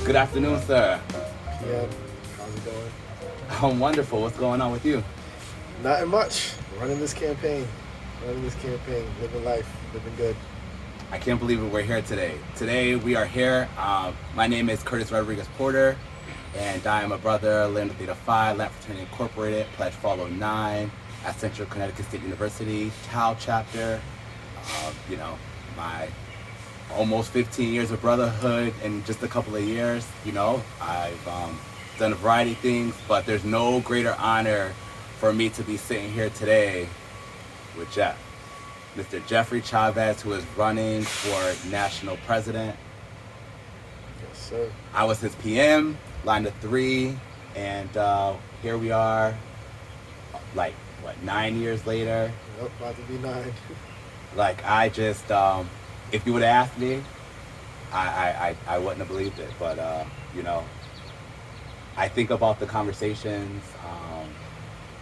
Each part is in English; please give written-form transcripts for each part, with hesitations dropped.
Good afternoon, sir. Yeah, how's it going? I'm wonderful. What's going on with you? Nothing much. Running this campaign, living life, living good. I can't believe it. We're here today. Today we are here. My name is Curtis Rodriguez Porter, and I am a brother, Lambda Theta Phi, Lambda Fraternity Incorporated, Pledge Follow 9 at Central Connecticut State University, Untitled Chapter. My almost 15 years of Brotherhood in just a couple of years. I've done a variety of things, but there's no greater honor for me to be sitting here today with Mr. Jeffrey Chavez, who is running for national president. Yes, sir. I was his PM, line of 3, and here we are, 9 years later. Yep, about to be 9. I just, if you would have asked me, I wouldn't have believed it. But, I think about the conversations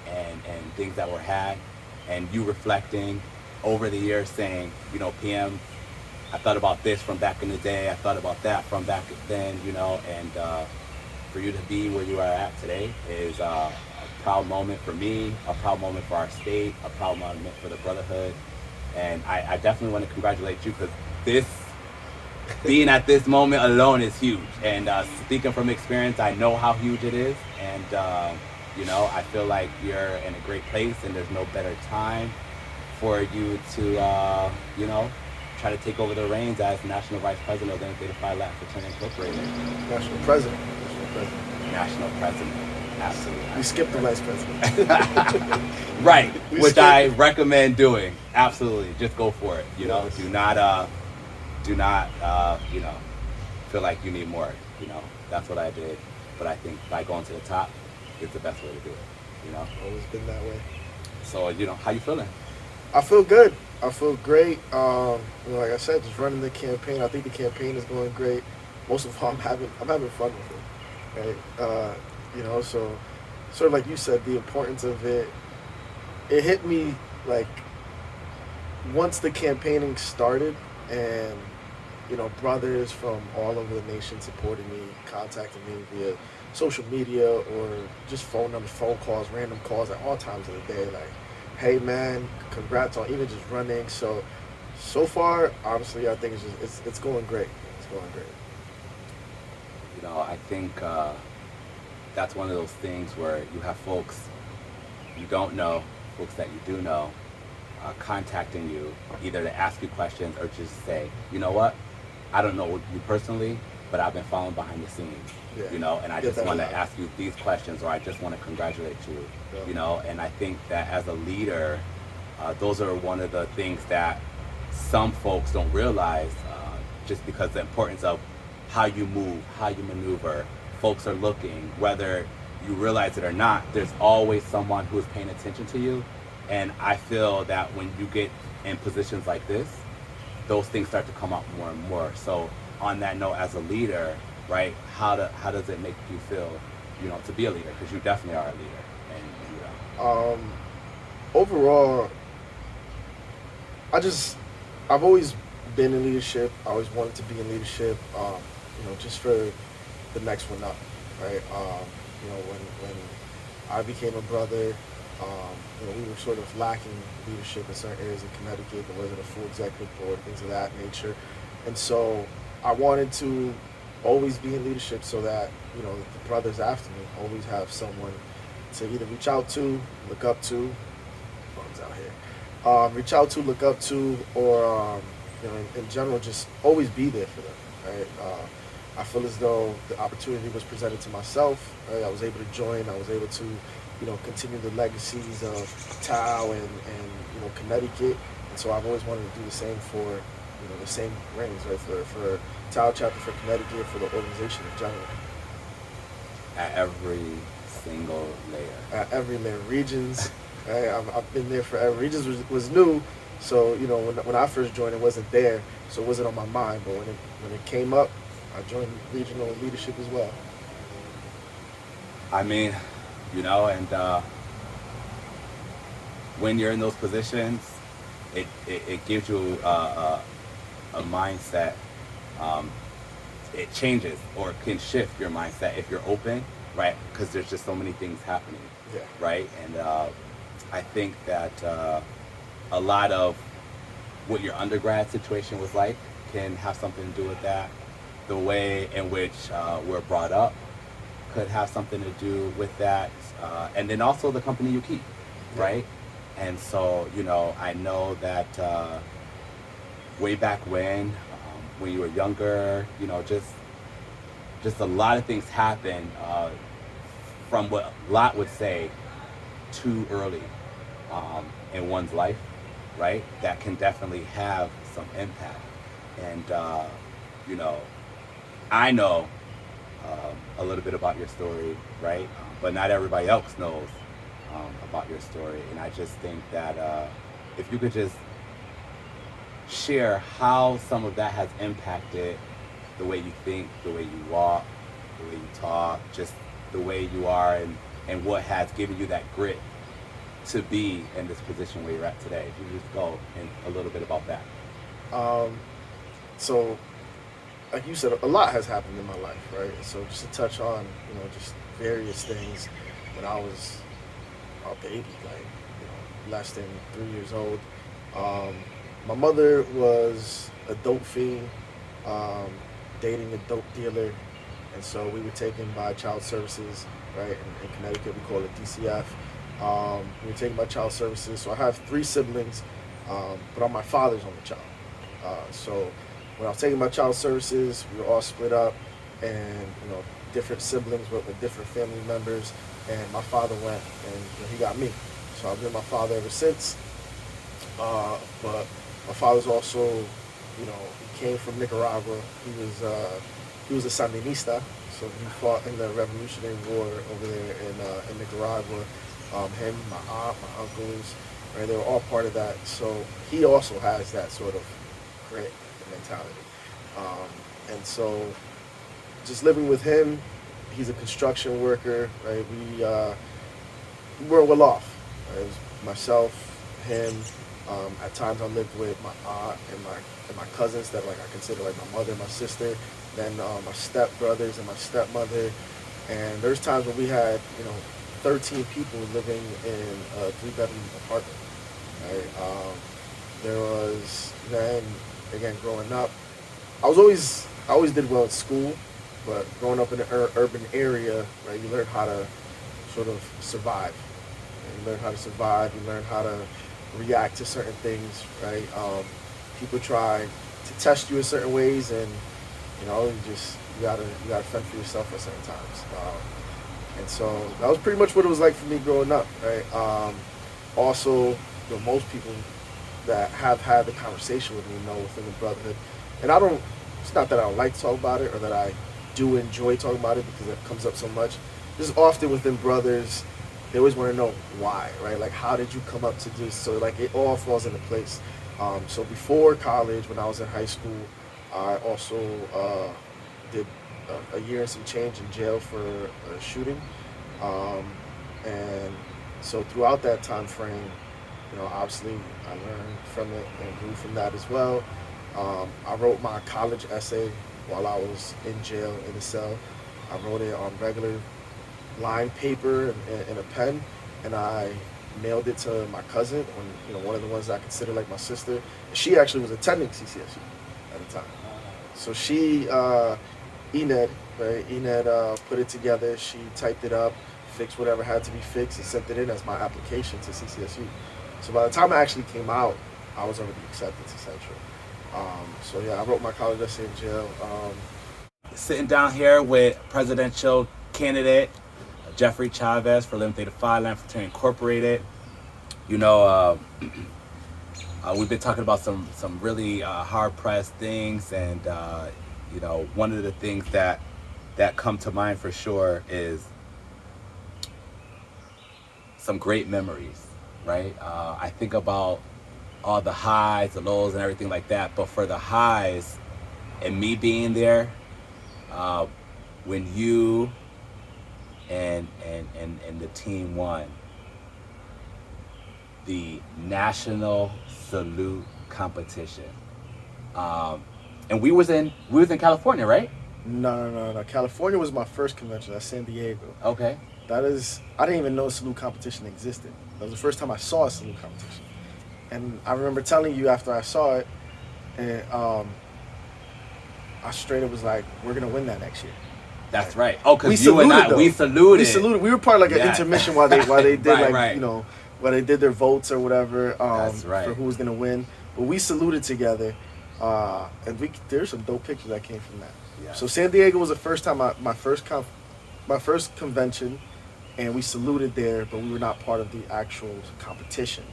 and things that were had, and you reflecting over the years saying, PM, I thought about this from back in the day, I thought about that from back then, and for you to be where you are at today is a proud moment for me, a proud moment for our state, a proud moment for the Brotherhood. And I definitely want to congratulate you, because being at this moment alone is huge. And speaking from experience, I know how huge it is. And, I feel like you're in a great place, and there's no better time for you to, try to take over the reins as National Vice President of the Theta Phi Fraternity Incorporated. National president. National President. Absolutely. We skipped the vice president. Right, which I recommend doing. Absolutely, just go for it. Yes. Do not, feel like you need more. That's what I did. But I think by going to the top is the best way to do it. Always been that way. So, how you feeling? I feel good. I feel great. Like I said, just running the campaign. I think the campaign is going great. Most of all, I'm having fun with it. Right? So sort of like you said, the importance of it. It hit me like once the campaigning started, and brothers from all over the nation supported me, contacted me via social media or just phone numbers, phone calls, random calls at all times of the day. Like, hey man, congrats on even just running. So far, honestly, I think it's going great. It's going great. I think that's one of those things where you have folks you don't know, folks that you do know, contacting you either to ask you questions or just say, you know what, I don't know you personally, but I've been following behind the scenes, and I just want to ask you these questions, or I just want to congratulate you, and I think that as a leader, those are one of the things that some folks don't realize, just because the importance of how you move, how you maneuver. Folks are looking, whether you realize it or not, there's always someone who is paying attention to you. And I feel that when you get in positions like this, those things start to come up more and more. So on that note, as a leader, right, how does it make you feel, to be a leader? Because you definitely are a leader. And overall, I've always been in leadership. I always wanted to be in leadership, just for the next one up, right? When I became a brother, we were sort of lacking leadership in certain areas in Connecticut. There wasn't a full executive board, things of that nature. And so I wanted to always be in leadership so that, the brothers after me always have someone to either reach out to, look up to, phones out here, reach out to, look up to, or, in general, just always be there for them, right? I feel as though the opportunity was presented to myself, right? I was able to join, I was able to, continue the legacies of Tau and Connecticut. And so I've always wanted to do the same for, the same reins, right? For Tau Chapter, for Connecticut, for the organization in general. At every single layer. At every layer. Regions, right? I've been there forever. Regions was new, so, when I first joined, it wasn't there, so it wasn't on my mind. But when it came up, I joined regional leadership as well. I mean, and when you're in those positions, it gives you a mindset it changes or can shift your mindset if you're open, right? Because there's just so many things happening, Yeah. right? And I think that a lot of what your undergrad situation was like can have something to do with that. The way in which we're brought up could have something to do with that, and then also the company you keep, right? And so, you know, I know that way back when you were younger, you know, just a lot of things happen from what Lot would say too early in one's life, right? That can definitely have some impact. And you know, I know a little bit about your story, right? But not everybody else knows about your story. And I just think that if you could just share how some of that has impacted the way you think, the way you walk, the way you talk, just the way you are, and what has given you that grit to be in this position where you're at today. If you just go in a little bit about that. So, like you said, a lot has happened in my life, right? So just to touch on, you know, just various things when I was a baby, like, you know, less than 3 years old. My mother was a dope fiend, dating a dope dealer, and so we were taken by child services, right? In Connecticut, we call it DCF. We were taken by child services. So I have 3 siblings, but my father's only child. So when I was taken by child services, we were all split up, and you know, different siblings with different family members. And my father went, and you know, he got me. So I've been with my father ever since. But my father's also, you know, he came from Nicaragua. He was a Sandinista, so he fought in the Revolutionary War over there in Nicaragua. Him, my aunt, my uncles, right? They were all part of that. So he also has that sort of grit mentality. And so just living with him, he's a construction worker, right? We were well off. Right? It was myself, him. At times I lived with my aunt and my cousins that like I consider like my mother and my sister. Then my stepbrothers and my stepmother. And there's times when we had, you know, 13 people living in a 3-bedroom apartment. Right? There was then again growing up. I always did well at school, but growing up in an urban area, right, you learn how to sort of survive. You learn how to survive. You learn how to react to certain things, right? People try to test you in certain ways, and you know, you gotta fend for yourself at certain times. And so that was pretty much what it was like for me growing up, right? Also, you know, most people that have had the conversation with me know within the Brotherhood, and it's not that I don't like to talk about it or that I do enjoy talking about it because it comes up so much. Just often within brothers, they always want to know why, right? Like, how did you come up to this? So, like, it all falls into place. So before college, when I was in high school, I also did a year and some change in jail for a shooting. And so throughout that time frame, you know, obviously I learned from it and grew from that as well. I wrote my college essay while I was in jail in a cell. I wrote it on regular lined paper and a pen, and I mailed it to my cousin, one of the ones I consider like my sister. She actually was attending CCSU at the time. So she, Ened, right? Ened put it together. She typed it up, fixed whatever had to be fixed, and sent it in as my application to CCSU. So by the time I actually came out, I was already accepted to Central. So yeah, I wrote my college essay in jail. Sitting down here with presidential candidate Jeffrey Chavez for Lambda, Theta, Fraternity Incorporated. You know, we've been talking about some really hard-pressed things, and you know, one of the things that come to mind for sure is some great memories, right? I think about all the highs, the lows, and everything like that. But for the highs, and me being there, when you and the team won the national salute competition, and we was in California, right? No. California was my first convention. That's San Diego. Okay. That is, I didn't even know a salute competition existed. That was the first time I saw a salute competition. And I remember telling you after I saw it, and I straight up was like, "We're gonna win that next year." That's right. Oh, We because you and saluted I, though. we saluted. We saluted. We were part of like an Yeah. intermission while they did Right, like right. you know while they did their votes or whatever That's right. for who was gonna win. But we saluted together, and there's some dope pictures that came from that. Yes. So San Diego was the first time my first convention, and we saluted there, but we were not part of the actual competition.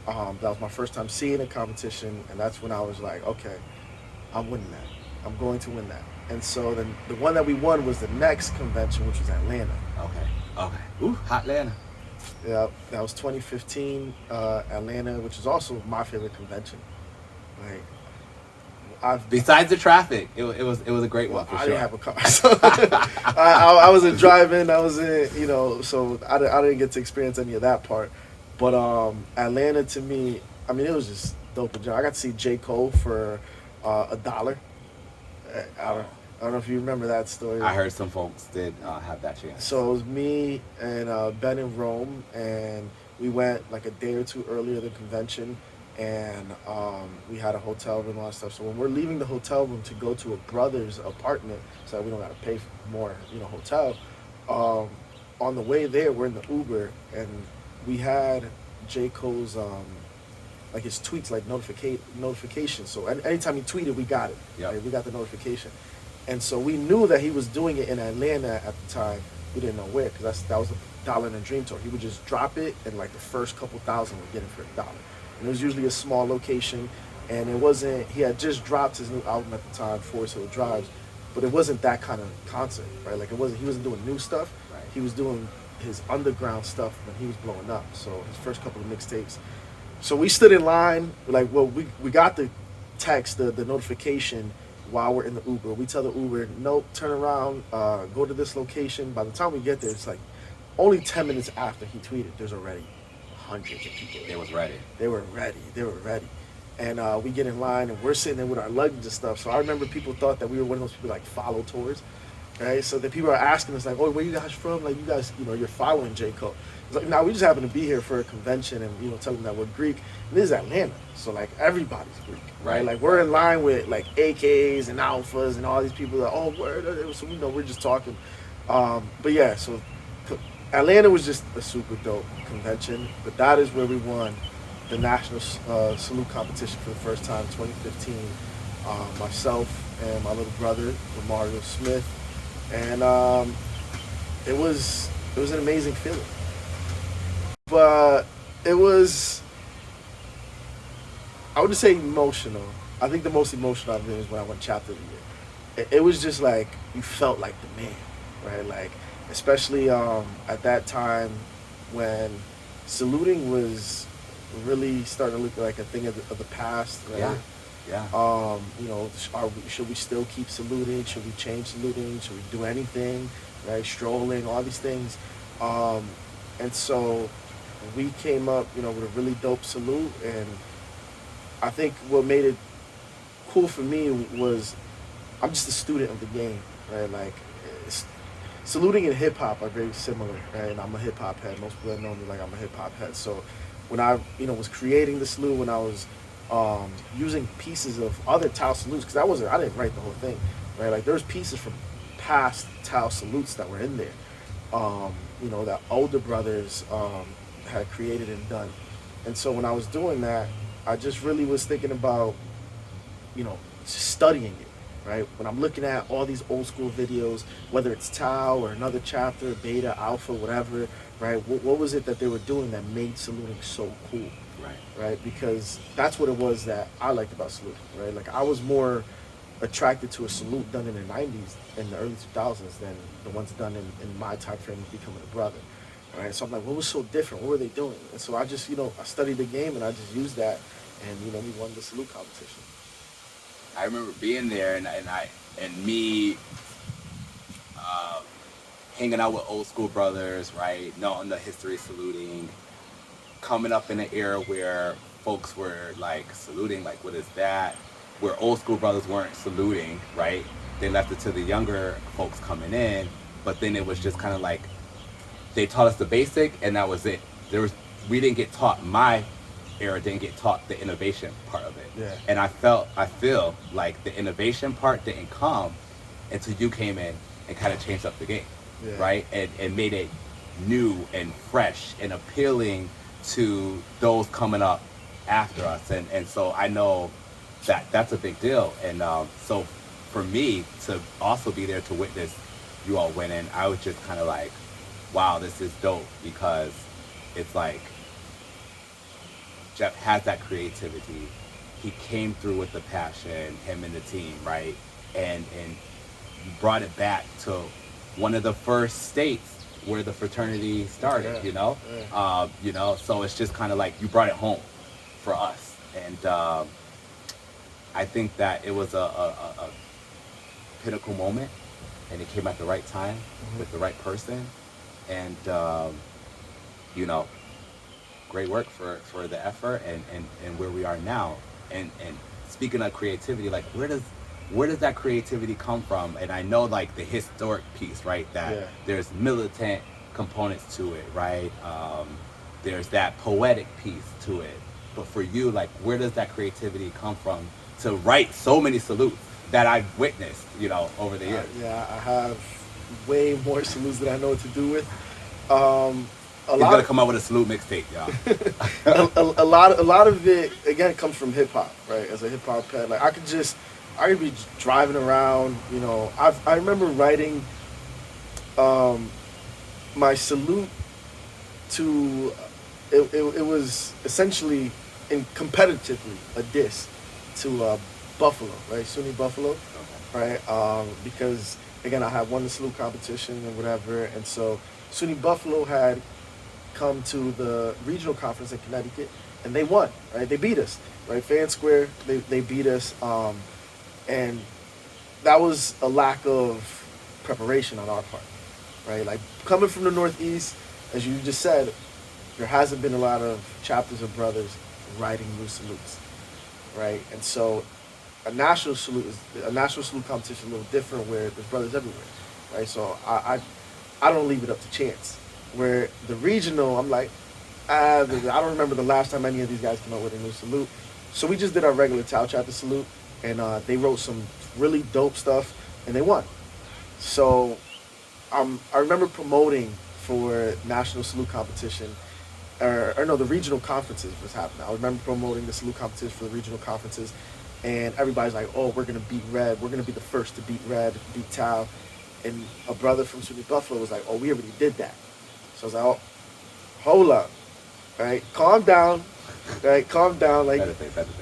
That was my first time seeing a competition, and that's when I was like, okay, I'm winning that. I'm going to win that. And so then the one that we won was the next convention, which was Atlanta. Okay. Ooh, hot Atlanta. Yeah, that was 2015 Atlanta, which is also my favorite convention. Like, Besides the traffic, it was a great one for I sure. didn't have a car, so I wasn't driving. I was in, so I didn't get to experience any of that part. But Atlanta to me, I mean, it was just dope. I got to see J. Cole for $1. I don't know if you remember that story. I heard some folks did have that chance. So it was me and Ben in Rome, and we went like a day or two earlier than convention, and we had a hotel room and all that stuff. So when we're leaving the hotel room to go to a brother's apartment, so that we don't got to pay for more, hotel, on the way there, we're in the Uber, and we had J. Cole's like his tweets like notification. So anytime he tweeted, we got it. Yep. Right? We got the notification. And so we knew that he was doing it in Atlanta at the time. We didn't know where, because that was a $1 in a Dream tour. He would just drop it, and like the first couple thousand would get it for $1. And it was usually a small location, and it wasn't. He had just dropped his new album at the time, Forest Hill Drives, but it wasn't that kind of concert, right? Like it wasn't. He wasn't doing new stuff. Right. He was doing his underground stuff when he was blowing up. So his first couple of mixtapes. So we stood in line. Like, well, we got the text, the notification, while we're in the Uber. We tell the Uber, nope, turn around, go to this location. By the time we get there, it's like only 10 minutes after he tweeted, there's already hundreds of people there. They were ready. And we get in line, and we're sitting there with our luggage and stuff. So I remember people thought that we were one of those people like follow tours, right? So the people are asking us like, oh, where you guys from? Like, you guys, you're following J. Cole. It's like, no, we just happen to be here for a convention, and tell them that we're Greek. And this is Atlanta, so like everybody's Greek, right? Like we're in line with like AKs and alphas and all these people that word. So we're just talking. But yeah, so Atlanta was just a super dope convention. But that is where we won the national salute competition for the first time, 2015. Myself and my little brother, Mario Smith, and it was an amazing feeling. But it was, I would just say, emotional. I think the most emotional I've been is when I won chapter of the year. It was just like, you felt like the man, right? Like, especially at that time when saluting was really starting to look like a thing of the past, right? Yeah. Should we still keep saluting? Should we change saluting? Should we do anything? Right? Strolling, all these things. And so we came up, with a really dope salute. And I think what made it cool for me was I'm just a student of the game, right? Like, saluting and hip hop are very similar, right? And I'm a hip hop head. Most people know me like I'm a hip hop head. So when I, was creating the salute, when I was using pieces of other Tao salutes, because I didn't write the whole thing, right? Like, there's pieces from past Tao salutes that were in there, that older brothers had created and done. And so when I was doing that, I just really was thinking about, studying it, right? When I'm looking at all these old school videos, whether it's Tao or another chapter, Beta, Alpha, whatever, right? What was it that they were doing that made saluting so cool? Right? Because that's what it was that I liked about saluting, right? Like, I was more attracted to a salute done in the 90s and the early 2000s than the ones done in my time frame of becoming a brother, right? So I'm like, what was so different? What were they doing? And so I just, I studied the game, and I just used that, and, we won the salute competition. I remember being there, and me hanging out with old school brothers, right? Knowing the history of saluting, coming up in an era where folks were like saluting, like, what is that? Where old school brothers weren't saluting, right? they left it to the younger folks coming in, but then it was just kind of like they taught us the basic and that was it. We didn't get taught, my era didn't get taught the innovation part of it. Yeah. And I feel like the innovation part didn't come until you came in and kind of changed up the game, Yeah. right? And made it new and fresh and appealing to those coming up after us. And so I know that that's a big deal. And so for me to also be there to witness you all winning, I was just kind of like, wow, this is dope, because it's like Jeff has that creativity. He came through with the passion, him and the team, right? And brought it back to one of the first states where the fraternity started, you know? Yeah. So it's just kind of like you brought it home for us. And I think that it was a pinnacle moment, and it came at the right time with the right person. And, great work for the effort and where we are now. And speaking of creativity, like where does that creativity come from? And I know like the historic piece, right? That there's militant components to it, right? There's that poetic piece to it. But for you, like where does that creativity come from to write so many salutes that I've witnessed, over the years? I have way more salutes than I know what to do with. He's gonna come out with a salute mixtape, y'all. a lot of it again comes from hip hop, right? As a hip hop head, like I could be driving around, I remember writing my salute to it was essentially competitively a diss to Buffalo, right? SUNY Buffalo, right? Because again, I had won the salute competition and whatever, and so SUNY Buffalo had come to the regional conference in Connecticut, and they won, right? They beat us, right? Fair and square, they beat us, and that was a lack of preparation on our part, right? Like coming from the Northeast, as you just said, there hasn't been a lot of chapters of brothers writing new salutes, right? And so a national salute competition is a little different, where there's brothers everywhere, right? So I don't leave it up to chance. Where the regional, I'm like, I don't remember the last time any of these guys came out with a new salute. So we just did our regular Untitled Chapter salute, and they wrote some really dope stuff, and they won. So I remember promoting for national salute competition, or no, the regional conferences was happening. I remember promoting the salute competition for the regional conferences, and everybody's like, oh, we're going to beat Red. We're going to be the first to beat Red, beat Tau. And a brother from SUNY Buffalo was like, oh, we already did that. So I was like, oh, hold up, right? Calm down, right? Calm down, like,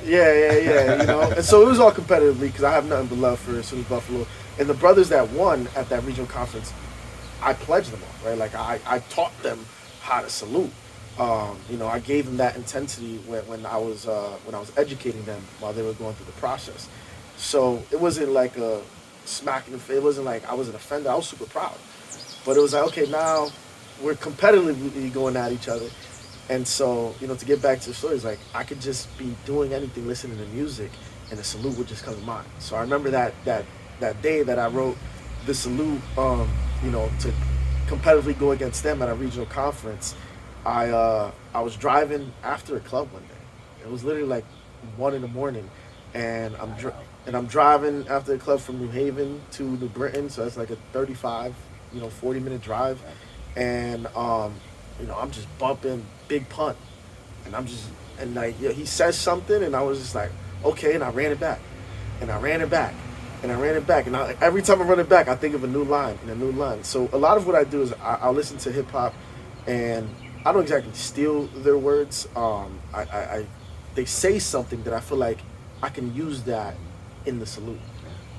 yeah. And so it was all competitively, because I have nothing but love for SUNY Buffalo. And the brothers that won at that regional conference, I pledged them all, right? Like I taught them how to salute. I gave them that intensity when I was educating them while they were going through the process. So it wasn't like a smack in the face. It wasn't like I was an offender. I was super proud. But it was like, okay, now we're competitively going at each other. And so, to get back to the story, it's like I could just be doing anything, listening to music, and the salute would just come to mind. So I remember that day that I wrote the salute, to competitively go against them at a regional conference. I was driving after a club one day. It was literally like 1 a.m, and I'm driving after a club from New Haven to New Britain, so that's like a 35, 40-minute drive. And I'm just bumping Big Pun, and he says something, and I was just like, okay, and I ran it back, and every time I run it back, I think of a new line. So a lot of what I do is I'll listen to hip hop, and I don't exactly steal their words. They say something that I feel like I can use that in the salute,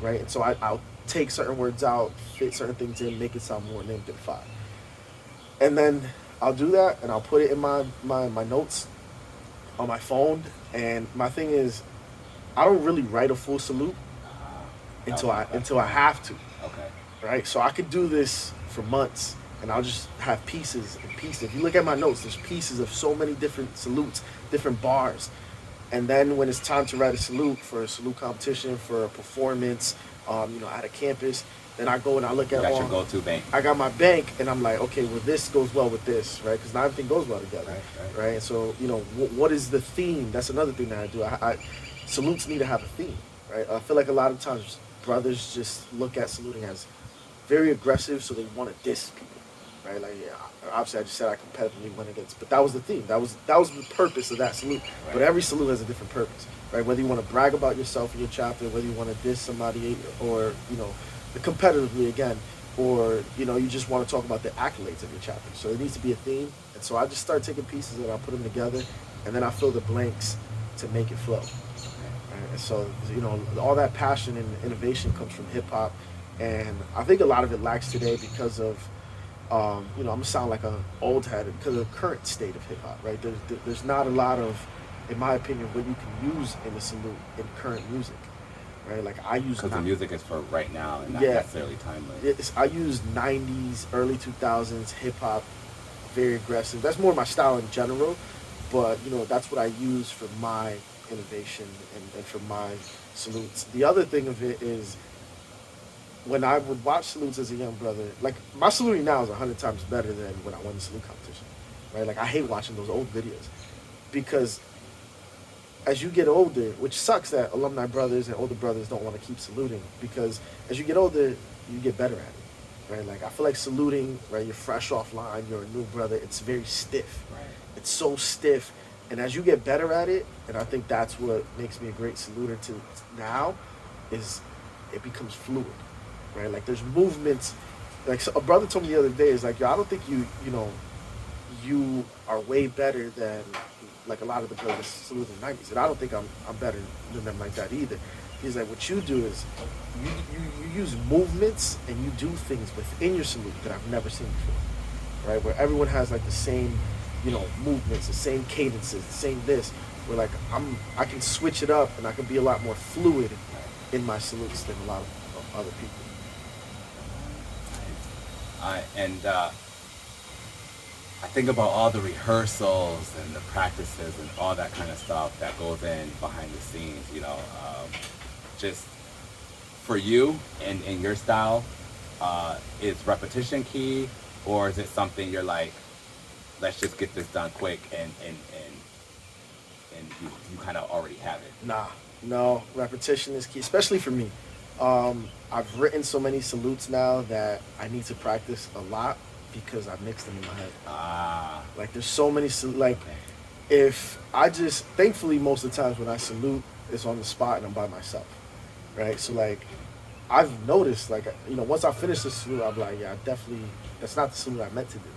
right? And so I'll take certain words out, fit certain things in, make it sound more named than five. And then I'll do that, and I'll put it in my notes on my phone. And my thing is, I don't really write a full salute until I have to. Okay. Right? So I could do this for months, and I'll just have pieces and pieces. If you look at my notes, there's pieces of so many different salutes, different bars. And then when it's time to write a salute for a salute competition, for a performance, at a campus. Then I go and I look at That's your go-to bank. I got my bank, and I'm like, okay, well, this goes well with this, right? Because not everything goes well together, right? And so, what is the theme? That's another thing that I do. Salutes need to have a theme, right? I feel like a lot of times brothers just look at saluting as very aggressive, so they want to diss people, right? Like, obviously, I just said I competitively went against, but that was the theme. That was the purpose of that salute. Right. But every salute has a different purpose, right? Whether you want to brag about yourself in your chapter, whether you want to diss somebody, or competitively again, or you just want to talk about the accolades of your chapter. So it needs to be a theme, and so I just start taking pieces and I put them together, and then I fill the blanks to make it flow. Right? And so all that passion and innovation comes from hip hop, and I think a lot of it lacks today because of I'm gonna sound like an old head because of the current state of hip hop. Right? There's not a lot of, in my opinion, what you can use in a salute in current music. Right, like I use because the music is for right now and not necessarily timeless. I use 90s, early 2000s hip hop, very aggressive. That's more my style in general, but that's what I use for my innovation and for my salutes. The other thing of it is when I would watch salutes as a young brother, like my saluting now is 100 times better than when I won the salute competition. Right, like I hate watching those old videos because as you get older, which sucks that alumni brothers and older brothers don't want to keep saluting, because as you get older, you get better at it, right? Like I feel like saluting, right? You're fresh offline, you're a new brother. It's very stiff. Right. It's so stiff, and as you get better at it, and I think that's what makes me a great saluter to now, is it becomes fluid, right? Like there's movements. Like so a brother told me the other day, is like, yo, I don't think you are way better than like a lot of the brothers salute in the 90s, and I don't think I'm better than them like that either. He's like, what you do is you use movements and you do things within your salute that I've never seen before, right? Where everyone has like the same, movements, the same cadences, the same this. Where like I can switch it up and I can be a lot more fluid in my salutes than a lot of other people. I think about all the rehearsals and the practices and all that kind of stuff that goes in behind the scenes, just for you and in your style, is repetition key, or is it something you're like, let's just get this done quick and you kind of already have it? No, repetition is key, especially for me. I've written so many salutes now that I need to practice a lot, because I mix them in my head. Like there's so many, if I just, thankfully most of the times when I salute, it's on the spot and I'm by myself, right? So like, I've noticed like, once I finish the salute, I'm like, yeah, definitely, that's not the salute I meant to do,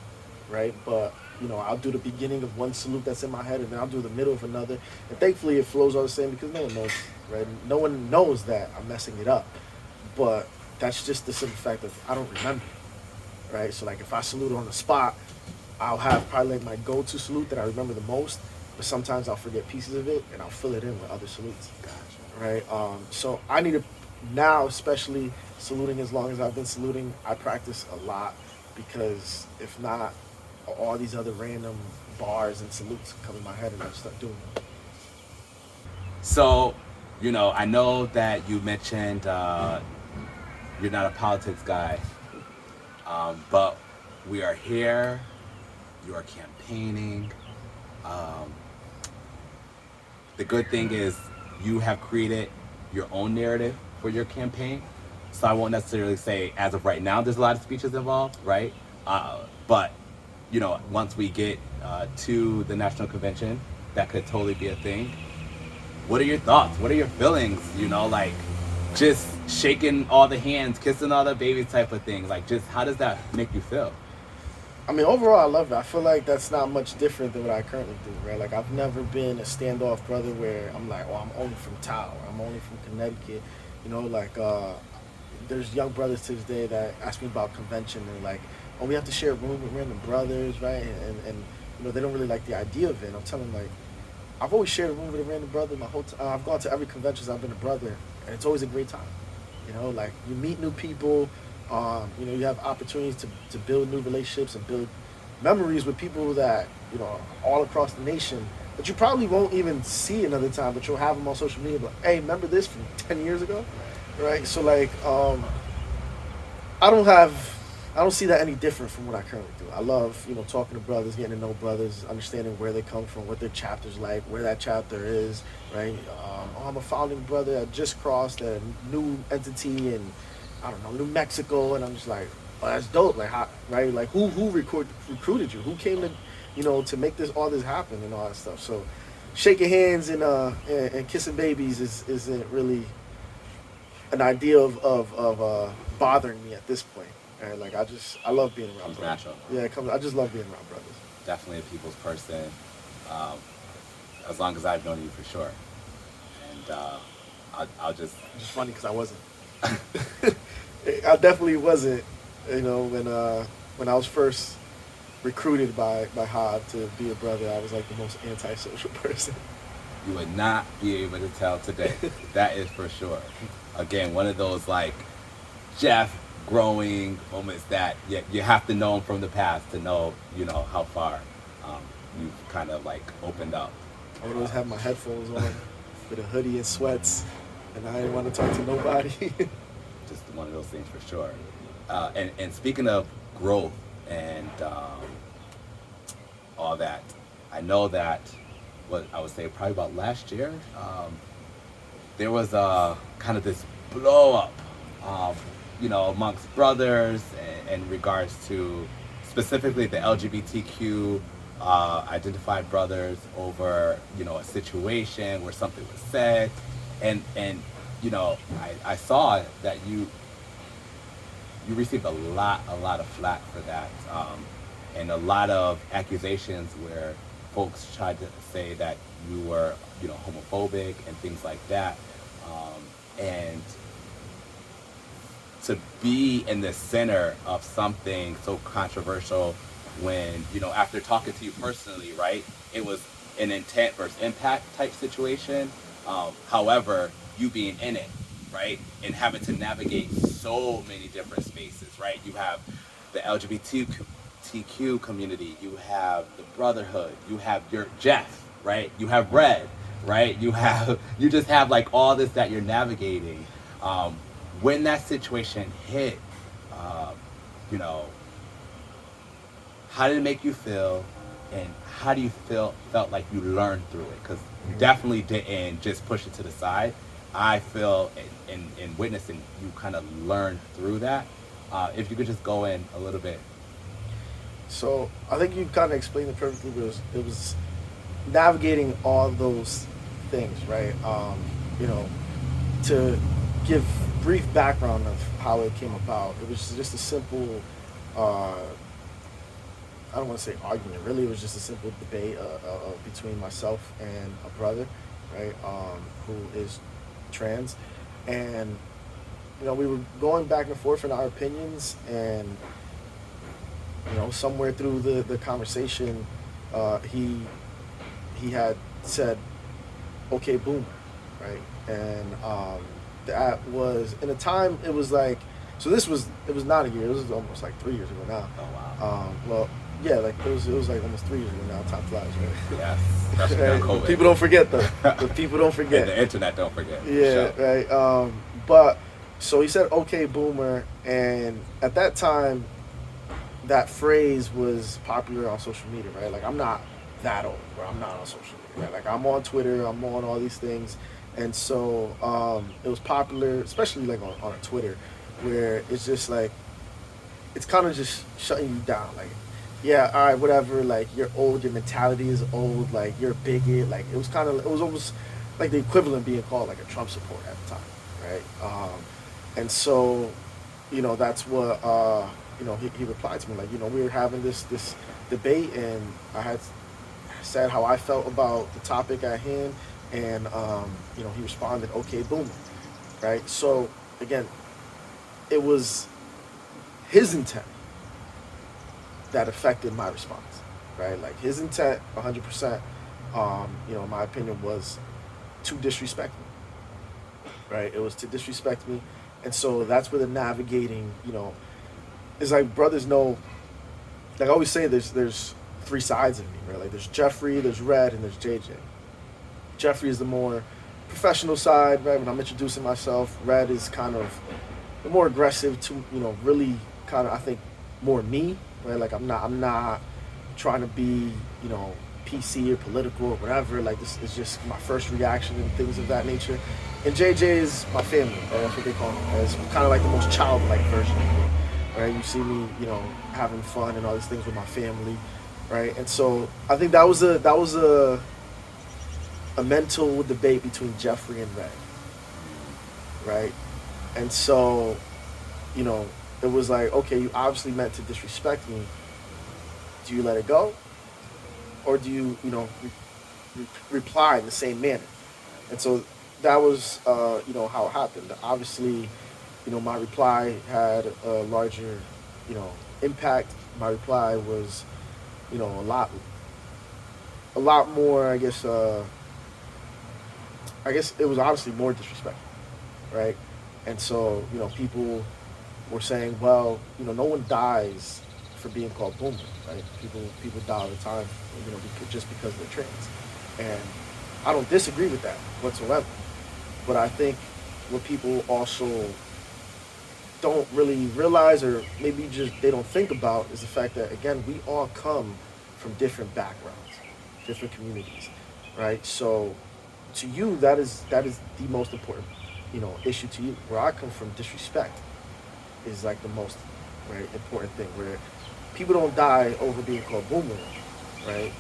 right? But, I'll do the beginning of one salute that's in my head, and then I'll do the middle of another. And thankfully it flows all the same, because no one knows, right? No one knows that I'm messing it up. But that's just the simple fact of I don't remember. Right, so like if I salute on the spot, I'll have probably like my go-to salute that I remember the most, but sometimes I'll forget pieces of it and I'll fill it in with other salutes. Gotcha. Right, so I need to now, especially saluting as long as I've been saluting, I practice a lot, because if not, all these other random bars and salutes come in my head and I just start doing them. So, I know that you mentioned you're not a politics guy. But we are here, you are campaigning. The good thing is you have created your own narrative for your campaign. So I won't necessarily say as of right now there's a lot of speeches involved, right? But, once we get to the national convention, that could totally be a thing. What are your thoughts? What are your feelings? Like, just shaking all the hands, kissing all the babies type of thing. Like, just how does that make you feel? I mean, overall, I love it. I feel like that's not much different than what I currently do, right? Like, I've never been a standoff brother where I'm like, I'm only from Tao, or I'm only from Connecticut. There's young brothers to this day that ask me about convention, and like, we have to share a room with random brothers, right? And they don't really like the idea of it. And I'm telling them, like, I've always shared a room with a random brother my whole time. I've gone to every convention I've been a brother, and it's always a great time. Like you meet new people, you have opportunities to build new relationships and build memories with people that, all across the nation that you probably won't even see another time, but you'll have them on social media. Like, hey, remember this from 10 years ago? right? So like, I don't see that any different from what I currently do. I love, talking to brothers, getting to know brothers, understanding where they come from, what their chapter's like, where that chapter is, right? I'm a founding brother. I just crossed a new entity in, I don't know, New Mexico, and I'm just like, oh, that's dope. Like, how, right? Like, who recruited you? Who came to, to make all this happen and all that stuff. So, shaking hands and kissing babies isn't really an idea of bothering me at this point. And like I love being around Comes brothers. natural. Yeah, it comes. I just love being around brothers. Definitely a people's person. Um, as long as I've known you for sure. And I'll just. It's funny because I wasn't. I definitely wasn't. When I was first recruited by Hob to be a brother, I was like the most antisocial person. You would not be able to tell today. That is for sure. Again, one of those like Jeff growing moments that you have to know him from the past to know, how far you've kind of like opened up. I would always have my headphones on with a hoodie and sweats, and I didn't want to talk to nobody. Just one of those things for sure. And speaking of growth and all that, I know that what I would say probably about last year, there was kind of this blow up, amongst brothers in regards to specifically the LGBTQ identified brothers over, a situation where something was said. And I saw that you received a lot of flack for that, and a lot of accusations where folks tried to say that you were, homophobic and things like that. And to be in the center of something so controversial when, after talking to you personally, right, it was an intent versus impact type situation. However, you being in it, right, and having to navigate so many different spaces, right? You have the LGBTQ community, you have the Brotherhood, you have your Jeff, right? You have Red, right? You just have like all this that you're navigating. When that situation hit, how did it make you feel, and how do you felt like you learned through it? Because you definitely didn't just push it to the side. I feel in witnessing you kind of learned through that. If you could just go in a little bit. So I think you kind of explained it perfectly. It was navigating all those things, right? To give brief background of how it came about, it was just a simple, I don't want to say argument, really. It was just a simple debate between myself and a brother, right, who is trans. And, we were going back and forth in our opinions, and, somewhere through the conversation, he had said, okay, boomer, right? And that was, in a time, it was like, so it was not a year, it was almost like 3 years ago now. Oh, wow. Well, yeah, like it was like almost 3 years ago now. Time flies, right? Yes, especially during COVID. People don't forget though. The people don't forget. And the internet don't forget. Yeah, sure. Right. But so he said, "Okay, boomer," and at that time, that phrase was popular on social media, right? Like I'm not that old, where I'm not on social media, right? Like I'm on Twitter, I'm on all these things, and so it was popular, especially like on Twitter, where it's just like it's kind of just shutting you down, like. Yeah, all right, whatever, like, you're old, your mentality is old, like, you're a bigot, like, it was almost like the equivalent being called, like, a Trump supporter at the time, right? And so, that's what, he replied to me, like, we were having this debate, and I had said how I felt about the topic at hand, and, he responded, okay, boomer, right? So, again, it was his intent that affected my response, right? Like his intent, 100%, in my opinion, was to disrespect me, right? It was to disrespect me, and so that's where the navigating, is like brothers know. Like I always say, there's three sides of me, right? Like there's Jeffrey, there's Red, and there's JJ. Jeffrey is the more professional side, right, when I'm introducing myself, Red is kind of the more aggressive to, really kind of, I think, more me, right? Like I'm not trying to be, PC or political or whatever. Like this is just my first reaction and things of that nature. And JJ is my family, right? That's what they call me. It's kind of like the most childlike version of me, right? You see me, having fun and all these things with my family, right? And so I think that was a mental debate between Jeffrey and Red, right? And so, you know, it was like, okay, you obviously meant to disrespect me. Do you let it go, or do you, reply in the same manner? And so that was, how it happened. Obviously, my reply had a larger, impact. My reply was, a lot more. I guess it was honestly more disrespectful, right? And so, people were saying, well, no one dies for being called boomer, right? People die all the time, just because they're trans. And I don't disagree with that whatsoever. But I think what people also don't really realize, or maybe just they don't think about, is the fact that, again, we all come from different backgrounds, different communities, right? So to you, that is the most important, issue to you. Where I come from, disrespect is like the most, right, important thing. Where people don't die over being called boomer, right?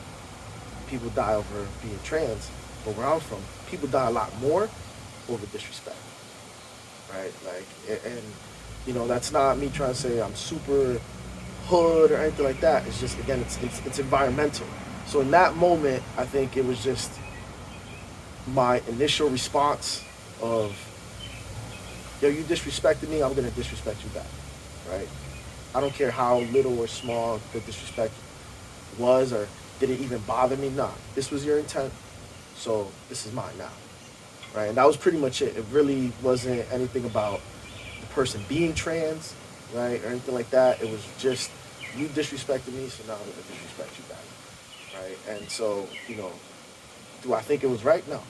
People die over being trans. But where I'm from, people die a lot more over disrespect, right? Like, and that's not me trying to say I'm super hood or anything like that. It's just, again, it's environmental. So in that moment, I think it was just my initial response of, yo, you disrespected me, I'm gonna disrespect you back, right? I don't care how little or small the disrespect was, or did it even bother me? Nah, this was your intent, so this is mine now, right? And that was pretty much it. It really wasn't anything about the person being trans, right, or anything like that. It was just, you disrespected me, so now I'm gonna disrespect you back, right? And so, do I think it was right? No.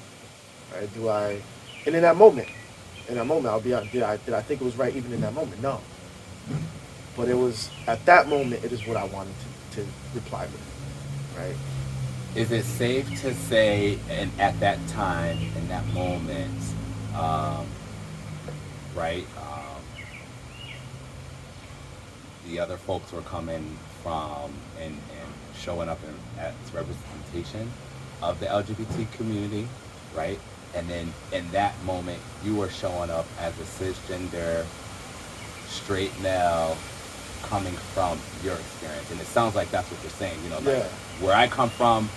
Right? And in that moment, I'll be honest, did I think it was right even in that moment? No. But it was, at that moment, it is what I wanted to reply with, right? Is it safe to say, and at that time, in that moment, right, the other folks were coming from and showing up as representation of the LGBT community, right? And then in that moment, you were showing up as a cisgender, straight male, coming from your experience. And it sounds like that's what you're saying, like, where I come from,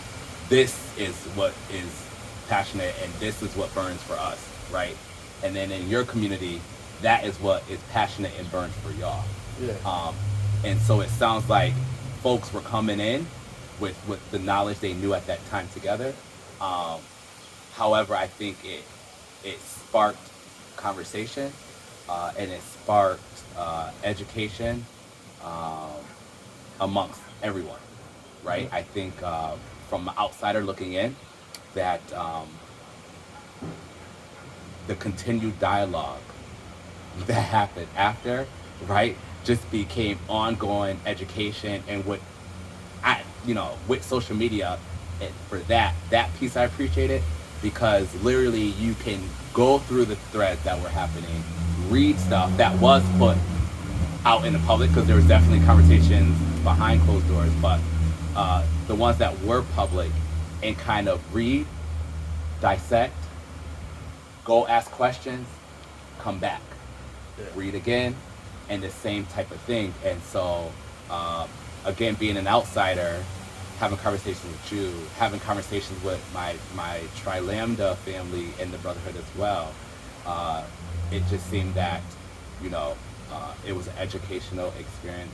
this is what is passionate and this is what burns for us, right? And then in your community, that is what is passionate and burns for y'all. Yeah. And so it sounds like folks were coming in with the knowledge they knew at that time together. However, I think it sparked conversation, and it sparked education amongst everyone, right? Mm-hmm. I think from an outsider looking in, that the continued dialogue that happened after, right, just became ongoing education. And with social media, and for that piece I appreciate it, because literally you can go through the threads that were happening, read stuff that was put out in the public, because there was definitely conversations behind closed doors, but the ones that were public, and kind of read, dissect, go ask questions, come back, read again, and the same type of thing. And so, again, being an outsider, having conversations with you, having conversations with my Lambda family and the Brotherhood as well, it just seemed that, it was an educational experience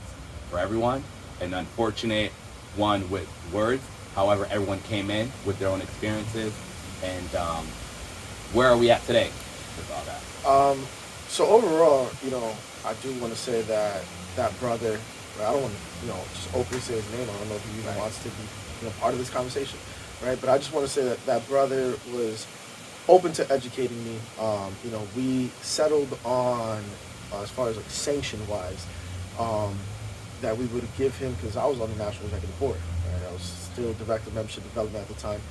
for everyone, an unfortunate one with words. However, everyone came in with their own experiences. And where are we at today with all that? So overall, I do want to say that brother, I don't want to, just openly say his name. I don't know if he even wants to be, part of this conversation, right? But I just want to say that brother was open to educating me. We settled on, as far as like sanction wise, um, that we would give him, because I was on the national executive board. Right? I was still director of membership development at the time.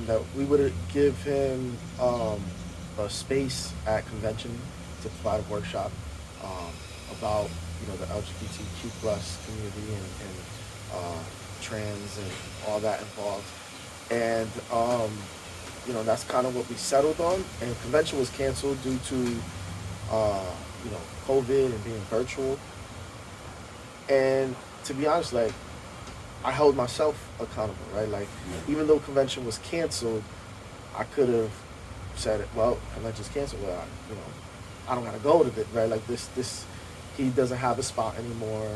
That we would give him a space at convention to provide a workshop um, about the LGBTQ plus community and trans and all that involved. And that's kind of what we settled on. And convention was canceled due to uh, COVID and being virtual. And to be honest, like, I held myself accountable, right? Like, even though convention was canceled, I could have said, well, convention's canceled. Well, I don't gotta go to it, right? Like he doesn't have a spot anymore.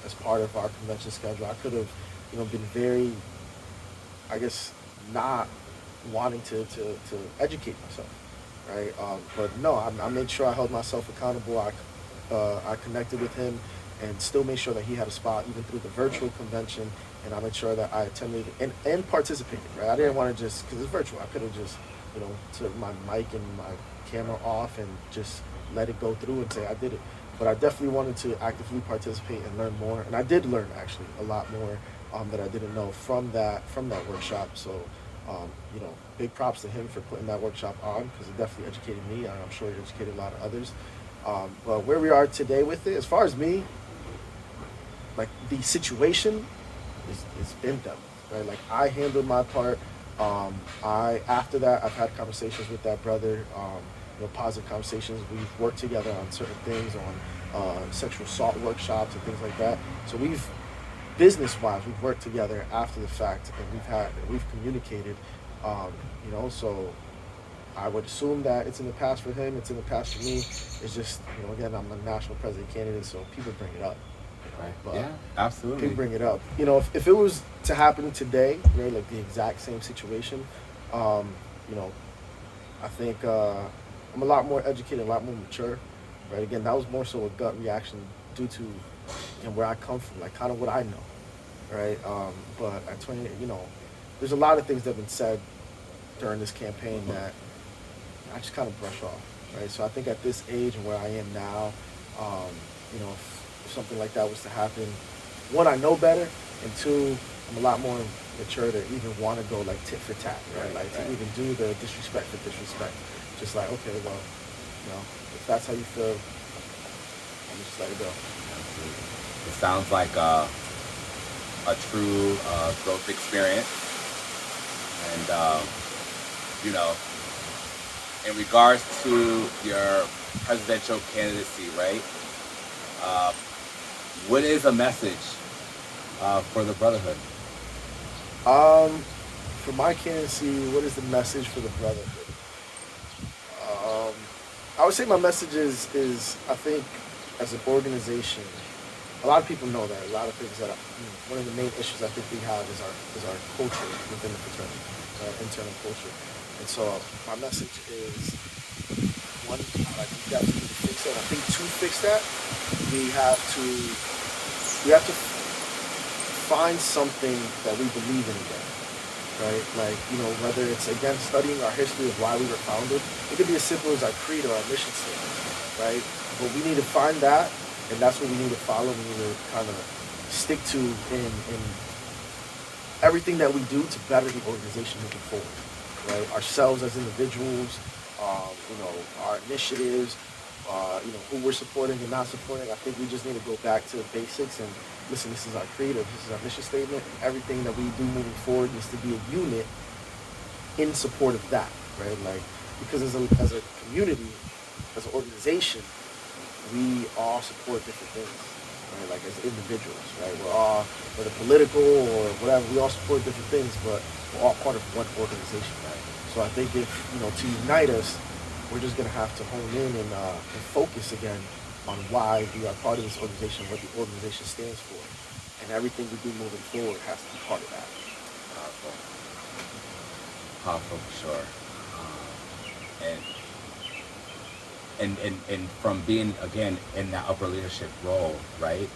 As part of our convention schedule, I could have, been very, I guess, not wanting to educate myself, right? But no, I made sure I held myself accountable. I connected with him and still made sure that he had a spot even through the virtual convention. And I made sure that I attended and participated, right? I didn't want to just, because it's virtual, I could have just, took my mic and my camera off and just let it go through and say I did it. But I definitely wanted to actively participate and learn more. And I did learn actually a lot more that I didn't know from that workshop. So, big props to him for putting that workshop on, because it definitely educated me. And I'm sure it educated a lot of others. But where we are today with it, as far as me, like, the situation is been done, right? Like, I handled my part. After that, I've had conversations with that brother, positive conversations. We've worked together on certain things, on sexual assault workshops and things like that. So business-wise, we've worked together after the fact, and we've communicated, so I would assume that it's in the past for him, it's in the past for me. It's just, again, I'm a national president candidate, so people bring it up. Right. But Yeah, absolutely. people bring it up. If it was to happen today, right, like the exact same situation, I think I'm a lot more educated, a lot more mature, right? Again, that was more so a gut reaction due to where I come from, like kind of what I know, right? But at 20, there's a lot of things that have been said during this campaign that I just kind of brush off, right? So I think at this age and where I am now, if something like that was to happen, one, I know better, and two, I'm a lot more mature to even want to go like tit for tat, right? Like to even do the disrespect for disrespect. Just like, okay, well, if that's how you feel, I'm just let it go. It sounds like a true growth experience. And, in regards to your presidential candidacy, right? What is a message for the Brotherhood? For my candidacy, what is the message for the Brotherhood? I would say my message is I think, as an organization, a lot of people know that. A lot of things that one of the main issues I think we have is our culture within the fraternity, our internal culture. And so my message is, one, like, we definitely need to fix that. I think to fix that, we have to find something that we believe in again. Right? Like, whether it's, again, studying our history of why we were founded, it could be as simple as our creed or our mission statement, right? But we need to find that, and that's what we need to follow. We need to kind of stick to in everything that we do to better the organization moving forward, right? Ourselves as individuals, our initiatives, who we're supporting and not supporting. I think we just need to go back to the basics and listen, this is our creed, or this is our mission statement. Everything that we do moving forward needs to be a unit in support of that, right? Like, because as a community, as an organization, we all support different things, right? Like, as individuals, right? We're all, whether political or whatever, we all support different things, but we're all part of one organization, right? So I think if, to unite us, we're just going to have to hone in and focus again on why we are part of this organization, what the organization stands for. And everything we do moving forward has to be part of that. Powerful, for sure. And from being, again, in that upper leadership role, right?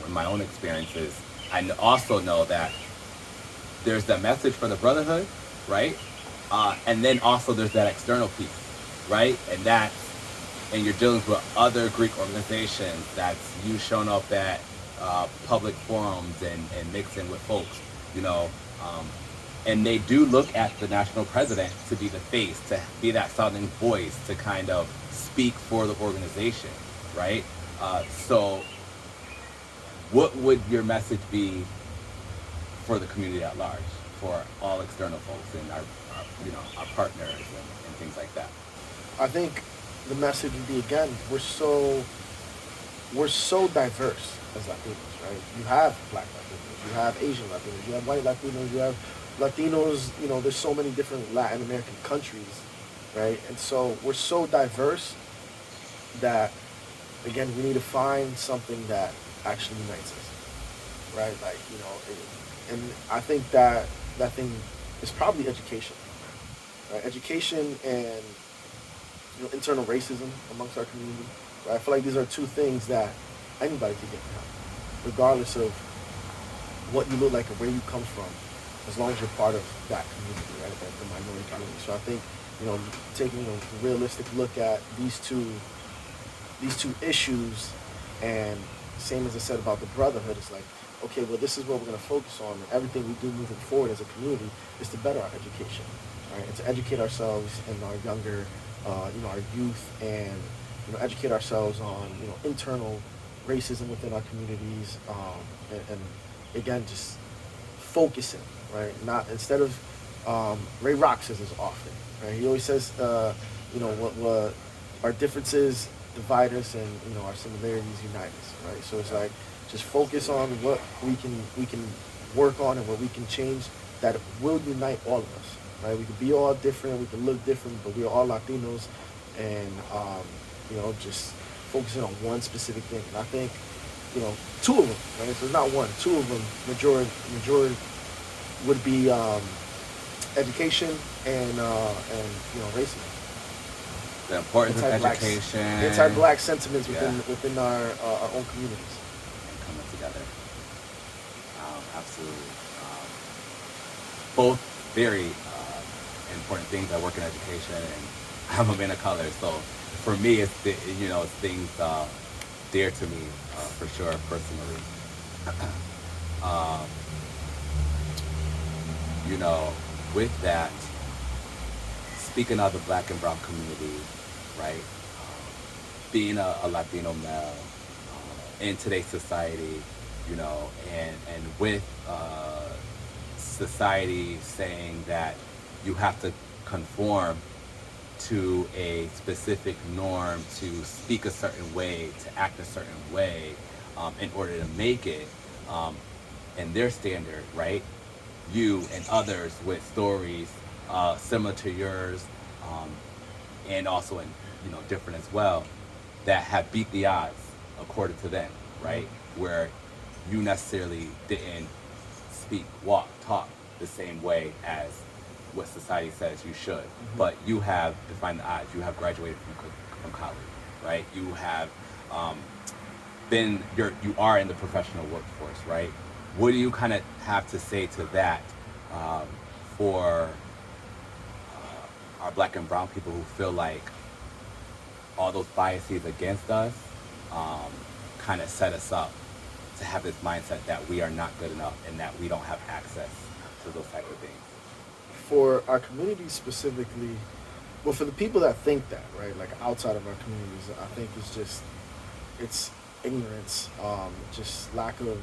In my own experiences, I also know that there's the message for the Brotherhood, right? And then also there's that external piece, right? And you're dealing with other Greek organizations. That's you showing up at public forums and mixing with folks, you know. And they do look at the national president to be the face, to be that sounding voice, to kind of speak for the organization, right? So what would your message be for the community at large, for all external folks and our partners and things like that? I think the message would be, again, we're so diverse as Latinos, right? You have Black Latinos, you have Asian Latinos, you have white Latinos, you have Latinos. There's so many different Latin American countries, right? And so we're so diverse that, again, we need to find something that actually unites us, right? And I think that thing is probably education, right? Education and internal racism amongst our community. Right? I feel like these are two things that anybody can get behind, regardless of what you look like or where you come from, as long as you're part of that community, right? The minority community. So I think, taking a realistic look at these two issues, and same as I said about the Brotherhood, it's like, okay, well, this is what we're going to focus on, and everything we do moving forward as a community is to better our education, right? And to educate ourselves and our younger, our youth, and educate ourselves on internal racism within our communities, and again, just focusing, right? Not instead of Ray Rock says this often, right? He always says, what our differences divide us, and our similarities unite us, right? So it's like, just focus on what we can work on and what we can change that will unite all of us, right? We can be all different, we can look different, but we're all Latinos, and just focusing on one specific thing. And I think two of them, right? So it's not one, two of them, majority would be education and racism. The importance of education, anti-Black sentiments within our own communities, and coming together. Absolutely. Both very important things. I work in education, and I'm a man of color, so for me, it's things dear to me for sure, personally. With that, speaking of the Black and Brown community, right? Being a Latino male in today's society, and with society saying that you have to conform to a specific norm, to speak a certain way, to act a certain way, in order to make it, and their standard, right? You and others with stories similar to yours, and also different as well, that have beat the odds according to them, right? Where you necessarily didn't speak, walk, talk the same way as what society says you should, but you have defined the odds. You have graduated from college, right? You have you are in the professional workforce, right? What do you kind of have to say to that for our Black and Brown people who feel like all those biases against us kind of set us up to have this mindset that we are not good enough and that we don't have access to those type of things? For our community specifically, well, for the people that think that, right, like outside of our communities, I think it's ignorance, just lack of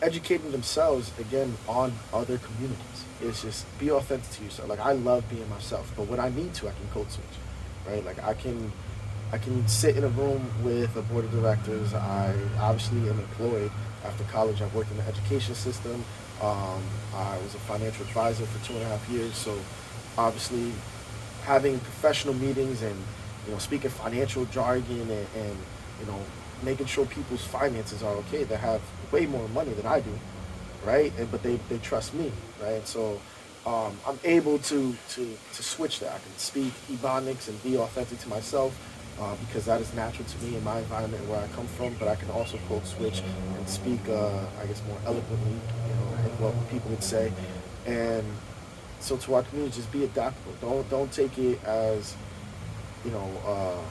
educating themselves, again, on other communities. It's just be authentic to yourself. Like, I love being myself, but when I need to, I can code switch, right? Like, I can sit in a room with a board of directors. I obviously am employed after college. I've worked in the education system. I was a financial advisor for 2.5 years. So obviously having professional meetings and, speaking financial jargon and making sure people's finances are okay. They have way more money than I do, right? But they trust me, right? So I'm able to switch that. I can speak Ebonics and be authentic to myself because that is natural to me in my environment where I come from. But I can also code switch and speak, I guess, more eloquently, like what people would say. And so to our community, just be adaptable. Don't take it as, you know,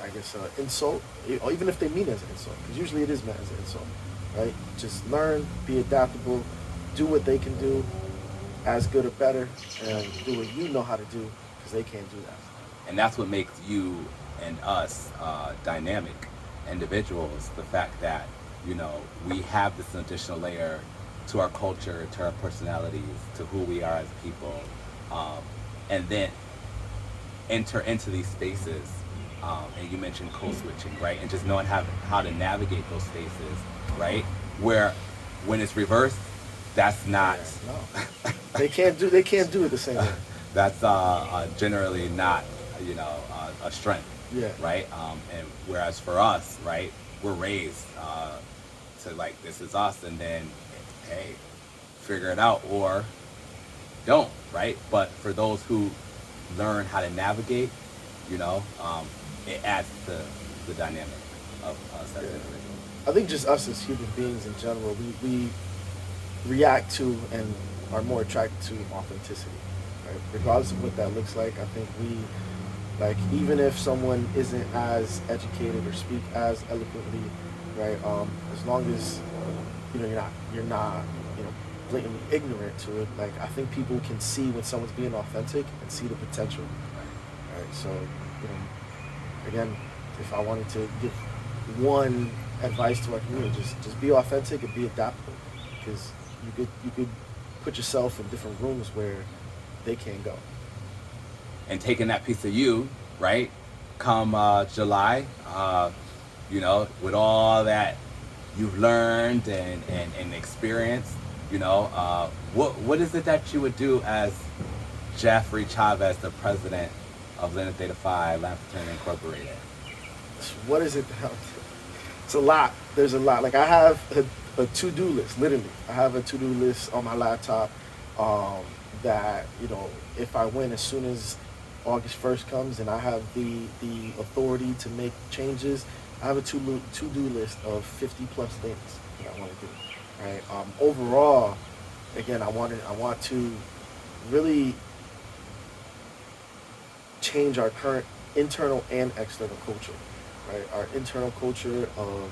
I guess insult, or even if they mean it as an insult, because usually it is meant as an insult, right? Just learn, be adaptable, do what they can do, as good or better, and do what you know how to do, because they can't do that. And that's what makes you and us dynamic individuals. The fact that, you know, we have this additional layer to our culture, to our personalities, to who we are as people, and then enter into these spaces. And you mentioned code switching, right? And just knowing how to navigate those spaces, right? Where when it's reversed, that's not. Yeah, no. They can't do it the same way. That's generally not, you know, a strength. Yeah. Right. And whereas for us, right, we're raised to like, this is us, and then hey, figure it out or don't, right? But for those who learn how to navigate, you know, it adds to the dynamic of us as individuals. I think just us as human beings in general, we react to and are more attracted to authenticity, right? Regardless of what that looks like, I think we, like, even if someone isn't as educated or speak as eloquently, right? As long as you know you're not you know blatantly ignorant to it, like I think people can see when someone's being authentic and see the potential, right? So you know, again, if I wanted to give one advice to our community, just be authentic and be adaptable, because you could put yourself in different rooms where they can't go. And taking that piece of you, right, come July, you know, with all that you've learned and experienced, you know, what is it that you would do as Jeffrey Chavez, the president of Lambda Theta Phi Lambda Fraternity Incorporated? What is it? It's a lot. There's a lot. Like I have a to-do list, literally. I have a to-do list on my laptop that, you know, if I win as soon as August 1st comes and I have the authority to make changes, I have a to-do list of 50 plus things that I want to do, right? Overall, again, I want to really change our current internal and external culture, right? Our internal culture of,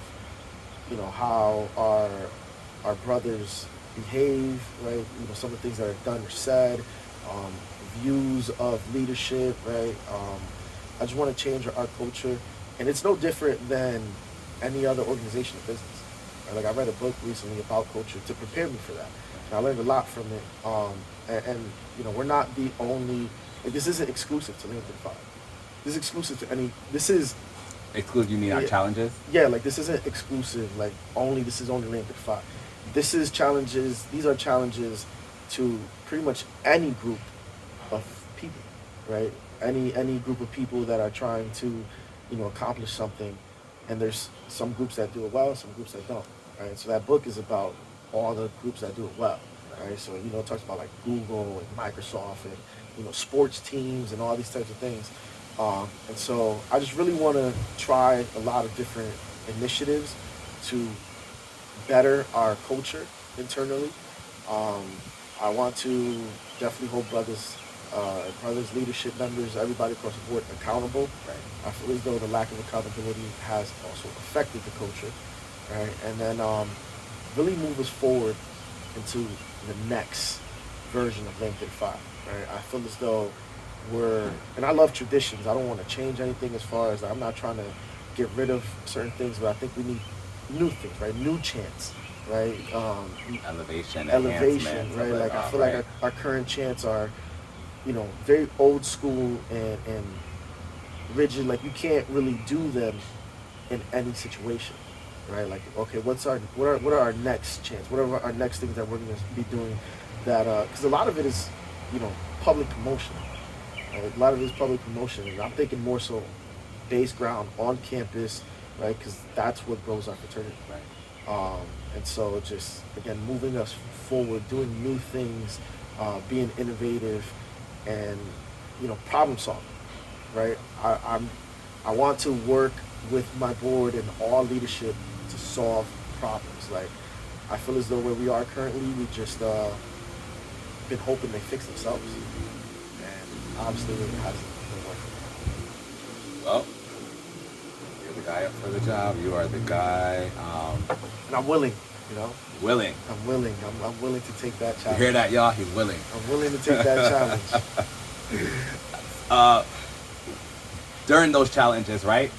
you know, how our brothers behave, right? You know, some of the things that are done or said, views of leadership, right? I just want to change our culture, and it's no different than any other organization or business. Right? Like I read a book recently about culture to prepare me for that, and I learned a lot from it. And you know, we're not the only. Like, this isn't exclusive to Lambda 5. This is exclusive to any. This is exclusive. You mean our challenges? Yeah, like this isn't exclusive. Like this is only Lambda 5. This is challenges. These are challenges to pretty much any group of people, right? Any group of people that are trying to, you know, accomplish something, and there's some groups that do it well, some groups that don't, right? So that book is about all the groups that do it well, right? So, you know, it talks about like Google and Microsoft and, you know, sports teams and all these types of things. And so I just really want to try a lot of different initiatives to better our culture internally. I want to definitely hold brothers, leadership members, everybody across the board accountable. Right. I feel as though the lack of accountability has also affected the culture, right? And then really move us forward into the next version of Lambda 5, right? I feel as though and I love traditions. I don't want to change anything as far as, I'm not trying to get rid of certain things, but I think we need new things, right? New chants, right? Elevation, right? Like I feel like our current chants are, you know, very old school and rigid. Like you can't really do them in any situation, right? Like, okay, what are our next chants? What are our next things that we're going to be doing? That because a lot of it is, you know, public promotion. Right? A lot of it is public promotion, and I'm thinking more so base ground on campus, right? Because that's what grows our fraternity, right? And so just again moving us forward, doing new things, being innovative, and, you know, problem solving, right? I want to work with my board and all leadership to solve problems. Like I feel as though where we are currently, we just been hoping they fix themselves, and obviously it hasn't been working. Well, you're the guy up for the job. You are the guy. And I'm willing, you know. Willing. I'm willing. I'm willing to take that challenge. You hear that, y'all? He's willing. I'm willing to take that challenge. During those challenges, right?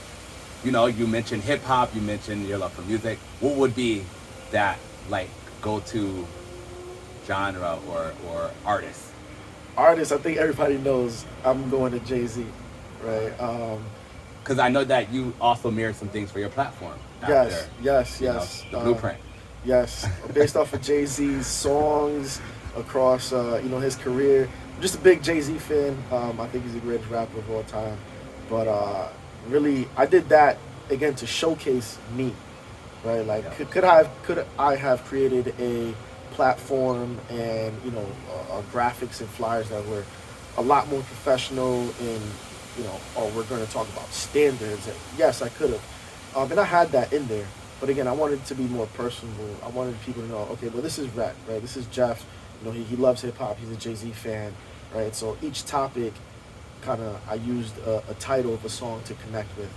You know, you mentioned hip hop. You mentioned your love for music. What would be that like go-to genre or artist? Artist, I think everybody knows I'm going to Jay-Z, right? Because I know that you also mirrored some things for your platform. Yes. The blueprint. Yes, based off of Jay-Z's songs across, his career. I'm just a big Jay-Z fan. I think he's the greatest rapper of all time. But really, I did that again to showcase me, right? Like, could I have created a platform and graphics and flyers that were a lot more professional and we're going to talk about standards. And yes, I could have, and I had that in there. But again, I wanted it to be more personable. I wanted people to know, okay, well, this is Rhett, right? This is Jeff. He loves hip hop. He's a Jay-Z fan, right? So each topic, I used a title of a song to connect with,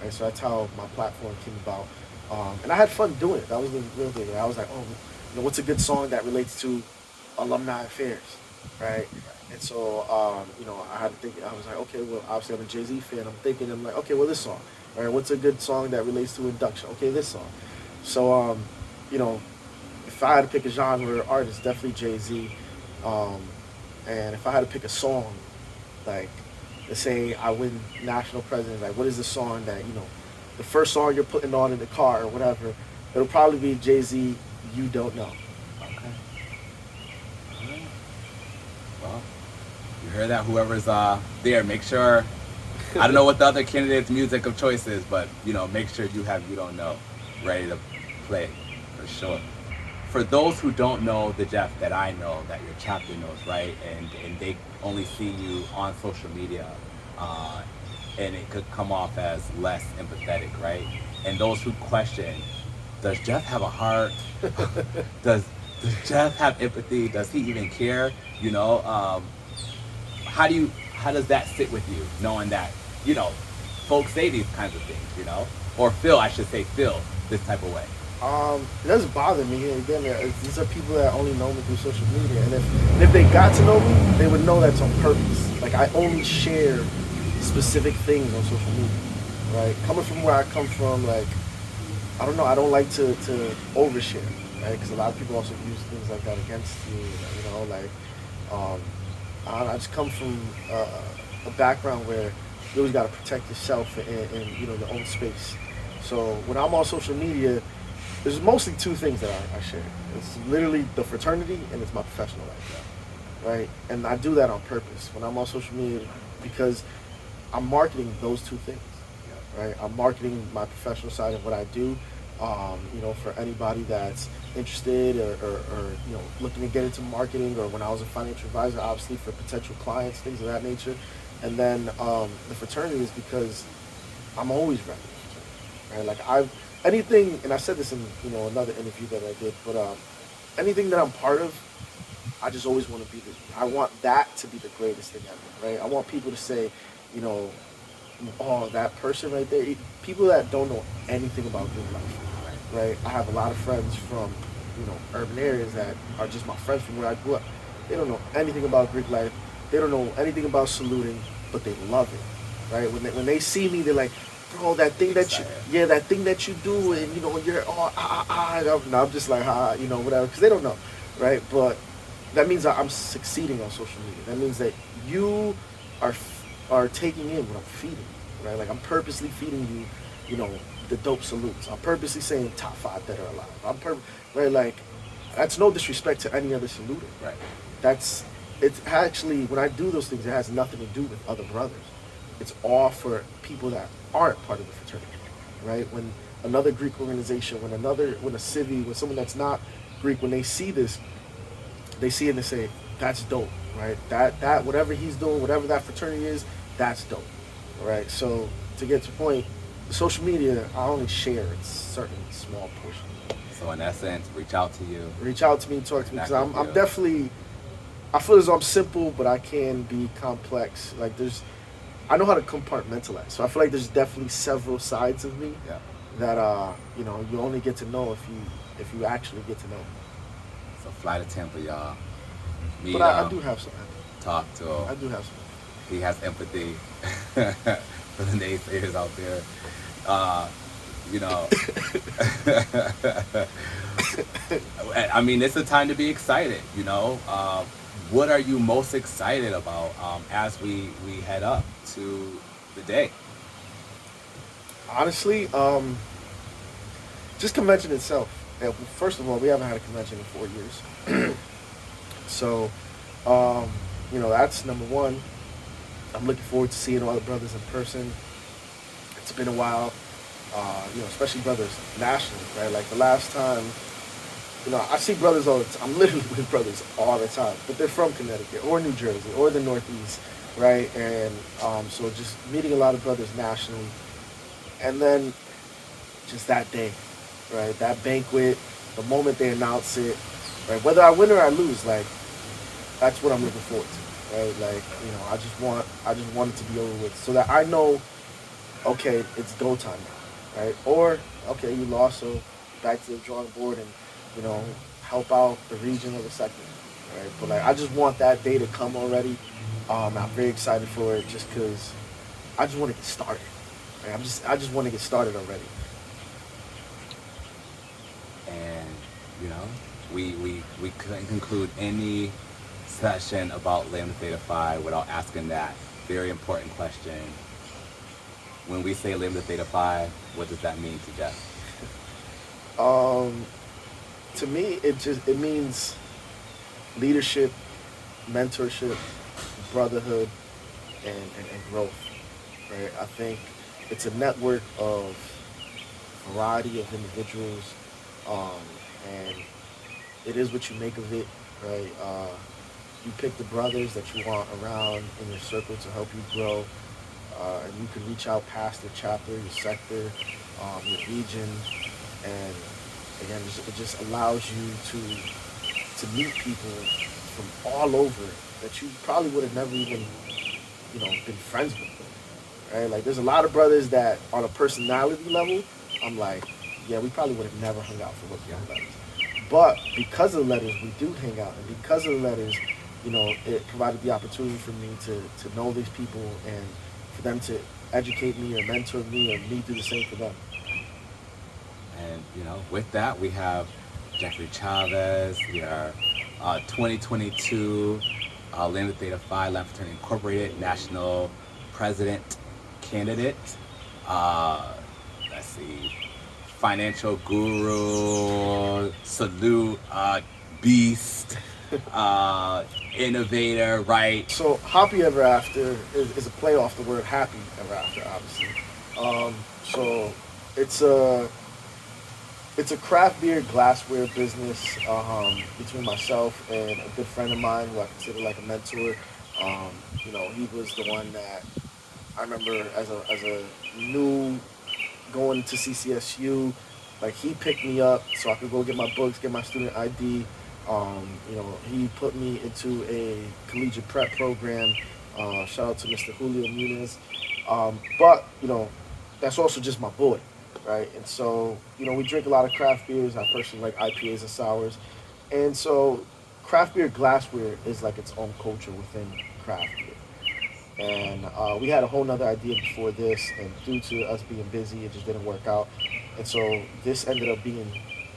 right? So that's how my platform came about. And I had fun doing it. That was the real thing. I was like, what's a good song that relates to alumni affairs, right? And so, I had to think. I was like, okay, well, obviously I'm a Jay-Z fan. I'm like, okay, well, this song. All right, what's a good song that relates to induction? Okay, this song. So, if I had to pick a genre or artist, definitely Jay-Z. And if I had to pick a song, like, let's say I win national president, like, what is the song that, the first song you're putting on in the car or whatever, it'll probably be Jay-Z, You Don't Know. Okay. Well, you heard that, whoever's there, make sure, I don't know what the other candidate's music of choice is, but, make sure you have You Don't Know ready to play, for sure. For those who don't know the Jeff that I know, that your chapter knows, right, and they only see you on social media, and it could come off as less empathetic, right? And those who question, does Jeff have a heart? Does Jeff have empathy? Does he even care? How does that sit with you, knowing that, folks say these kinds of things, or feel this type of way? It doesn't bother me. Again, these are people that only know me through social media, and if they got to know me, they would know that's on purpose. Like, I only share specific things on social media, right? Coming from where I come from, like, I don't know, I don't like to overshare, right? Because a lot of people also use things like that against you, I just come from a background where you always got to protect yourself and your own space. So when I'm on social media, there's mostly two things that I share. It's literally the fraternity and it's my professional life, right? And I do that on purpose when I'm on social media because I'm marketing those two things, right? I'm marketing my professional side of what I do, for anybody that's interested or looking to get into marketing, or when I was a financial advisor, obviously for potential clients, things of that nature. And then the fraternity is because I'm always ready, right? Like anything, and I said this in another interview that I did, but anything that I'm part of, I just always want to be I want that to be the greatest thing ever, right? I want people to say, oh, that person right there. People that don't know anything about Greek life, right? I have a lot of friends from urban areas that are just my friends from where I grew up. They don't know anything about Greek life. They don't know anything about saluting, but they love it, right? When they see me, they're like, bro, that thing that you do, and you're all I'm just like whatever, because they don't know, right? But that means I'm succeeding on social media. That means that you are taking in what I'm feeding you, right? Like, I'm purposely feeding you, the dope salutes. I'm purposely saying top 5 that are alive. Right? Like, that's no disrespect to any other saluter, right? It's actually, when I do those things, it has nothing to do with other brothers. It's all for people that aren't part of the fraternity, right? When another Greek organization, when a civvy, when someone that's not Greek, when they see this, they see it and they say, that's dope, right? That whatever he's doing, whatever that fraternity is, that's dope, right? So to get to the point, social media, I only share a certain small portion. So in essence, reach out to you. Reach out to me, talk to me, because I'm definitely, I feel as though I'm simple, but I can be complex. Like I know how to compartmentalize. So I feel like there's definitely several sides of me Yeah. that you only get to know if you actually get to know. So fly to Tampa, y'all. But Meet I him. do have some. Talk to him. I do have some. He has empathy for the naysayers out there. Uh, you know, I mean, it's a time to be excited. You know, what are you most excited about as we head up to the day? Honestly, just convention itself. First of all, we haven't had a convention in 4 years, so that's number one. I'm looking forward to seeing all the brothers in person. It's been a while, especially brothers nationally, right? Like the last time, I see brothers all the time. I'm literally with brothers all the time, but they're from Connecticut or New Jersey or the Northeast, right? And so just meeting a lot of brothers nationally, and then just that day, right? That banquet, the moment they announce it, right? Whether I win or I lose, like that's what I'm looking forward to. Right, like I just want it to be over with, so that I know, okay, it's go time now, right? Or okay, you lost, so back to the drawing board and help out the region or the sector, right? But like I just want that day to come already. I'm very excited for it, just because I just want to get started. Right? I just want to get started already. And we couldn't conclude any session about Lambda Theta Phi without asking that very important question. When we say Lambda Theta Phi, what does that mean to Jeff? To me, it means leadership, mentorship, brotherhood, and growth. Right? I think it's a network of variety of individuals, and it is what you make of it, right? You pick the brothers that you want around in your circle to help you grow, and you can reach out past your chapter, your sector, your region, and again, it just allows you to meet people from all over that you probably would have never even been friends with, right? Like there's a lot of brothers that on a personality level, I'm like, yeah, we probably would have never hung out for the letters, but because of the letters, we do hang out, and because of the letters, it provided the opportunity for me to know these people and for them to educate me or mentor me or me do the same for them. And with that, we have Jeffrey Chavez. We are 2022 Lambda Theta Phi Lambda Fraternity Incorporated National President candidate. Let's see, financial guru, salute, beast. Innovator, right? So happy ever after is a play off the word happy ever after, obviously. So it's a craft beer glassware business between myself and a good friend of mine who I consider like a mentor. He was the one that I remember as a new going to CCSU. Like he picked me up so I could go get my books, get my student ID. He put me into a collegiate prep program. Shout out to Mr. Julio Muniz. But that's also just my boy, right? And so, we drink a lot of craft beers. I personally like IPAs and sours. And so craft beer glassware is like its own culture within craft beer. And we had a whole nother idea before this, and due to us being busy, it just didn't work out. And so this ended up being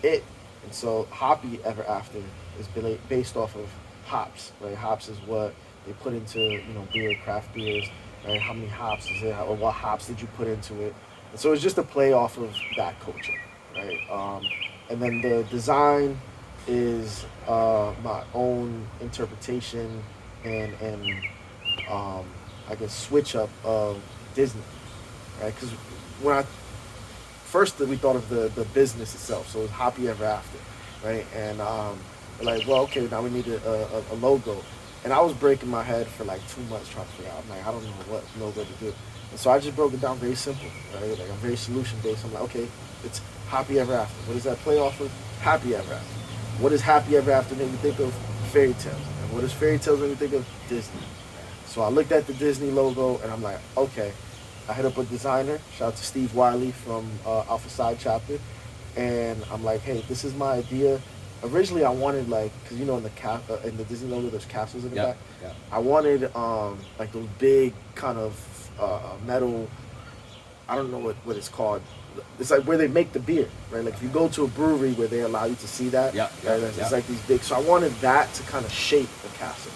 it. And so Hoppy Ever After is based off of hops, right? Hops is what they put into, beer, craft beers, right? How many hops is it? Or what hops did you put into it? And so it's just a play off of that culture, right? And then the design is my own interpretation and I guess switch up of Disney, right? Because when first we thought of the business itself, so it was Happy Ever After, right? And we're like, well, okay, now we need a logo. And I was breaking my head for like 2 months trying to figure out, I'm like, I don't know what logo to do. And so I just broke it down very simple, right? Like I'm very solution based. I'm like, okay, it's Happy Ever After. What does that play off of? Happy Ever After. What does Happy Ever After make me think of? Fairy tales. And what is fairy tales when you think of Disney? So I looked at the Disney logo and I'm like, okay. I hit up a designer, shout out to Steve Wiley from Untitled Chapter, and I'm like, hey, this is my idea. Originally, I wanted like, cause you know in the Disney logo, there's castles in the back. Yep. I wanted like those big kind of metal. I don't know what it's called. It's like where they make the beer, right? Like if you go to a brewery where they allow you to see that, right? It's like these big. So I wanted that to kind of shape the castle,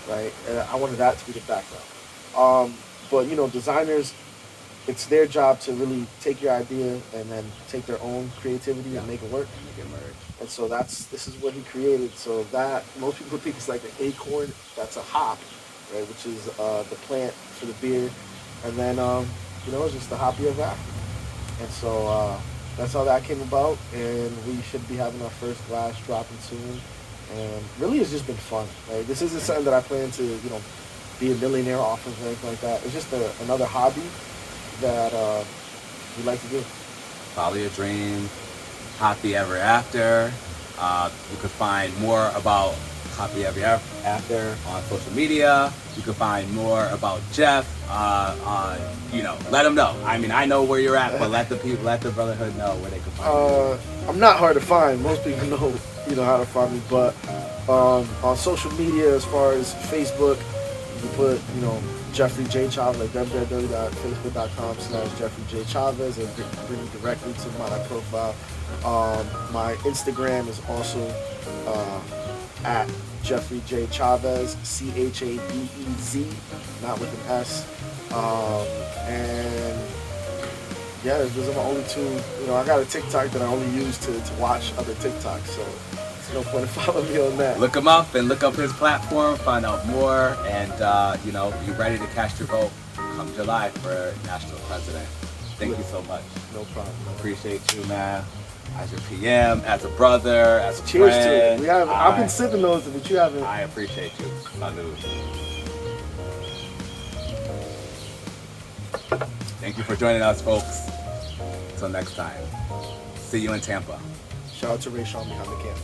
right? And I wanted that to be the background. But you know, designers, it's their job to really take your idea and then take their own creativity and make it work. And make it merge. And so this is what he created. So that most people think it's like an acorn. That's a hop, right? Which is the plant for the beer. And then you know, it's just the hoppy of that. And so that's how that came about. And we should be having our first glass dropping soon. And really, it's just been fun. Right? This isn't something that I plan to, you know, be a millionaire off of or anything like that. It's just another hobby that we like to do. Follow your dreams. Happy Ever After. You can find more about Happy Ever After on social media. You can find more about Jeff on, you know, let them know. I mean, I know where you're at, but let the Brotherhood know where they can find you. I'm not hard to find. Most people know, you know, how to find me. But on social media, as far as Facebook, you put, you know, Jeffrey J. Chavez, like www.facebook.com/Jeffrey J. Chavez, and bring you directly to my profile. My Instagram is also at Jeffrey J. Chavez, Chavez, not with an S. And yeah, those are my only two. You know, I got a TikTok that I only use to watch other TikToks, so there's no point in following me on that. Look him up and look up his platform, find out more, and you know, be ready to cast your vote come July for national president. Thank you so much. No problem. Appreciate you, man. As your PM, as a brother, as a Cheers friend. to it. I've been sipping those, but you haven't. I appreciate you. Salud. Thank you for joining us, folks. Until next time. See you in Tampa. Shout out to Ray Sean behind the camera.